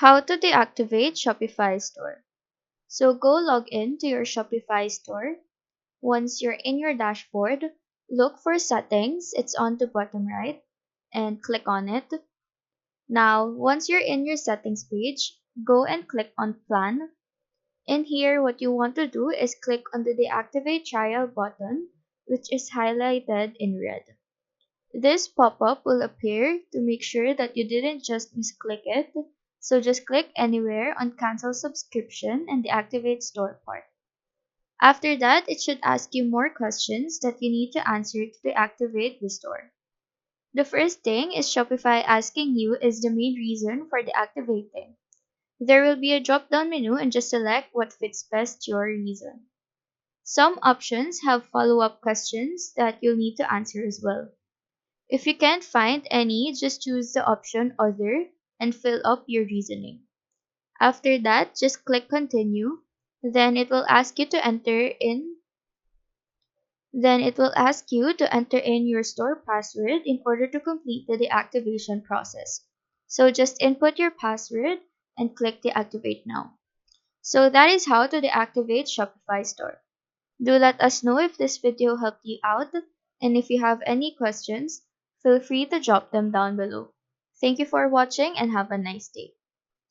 How to deactivate Shopify store. So go log in to your Shopify store. Once you're in your dashboard, look for settings. It's on the bottom right and click on it. Now, once you're in your settings page, go and click on plan. In here, what you want to do is click on the deactivate trial button, which is highlighted in red. This pop-up will appear to make sure that you didn't just misclick it, so just click anywhere on cancel subscription and deactivate store part. After that, it should ask you more questions that you need to answer to deactivate the store. The first thing is Shopify asking you is the main reason for deactivating. There will be a drop-down menu and just select what fits best your reason. Some options have follow-up questions that you'll need to answer as well. If you can't find any, just choose the option Other and fill up your reasoning. After that, just click Continue. Then it will ask you to enter in your store password in order to complete the deactivation process. So just input your password and click Deactivate Now. So that is how to deactivate Shopify store. Do let us know if this video helped you out, and if you have any questions, feel free to drop them down below. Thank you for watching and have a nice day.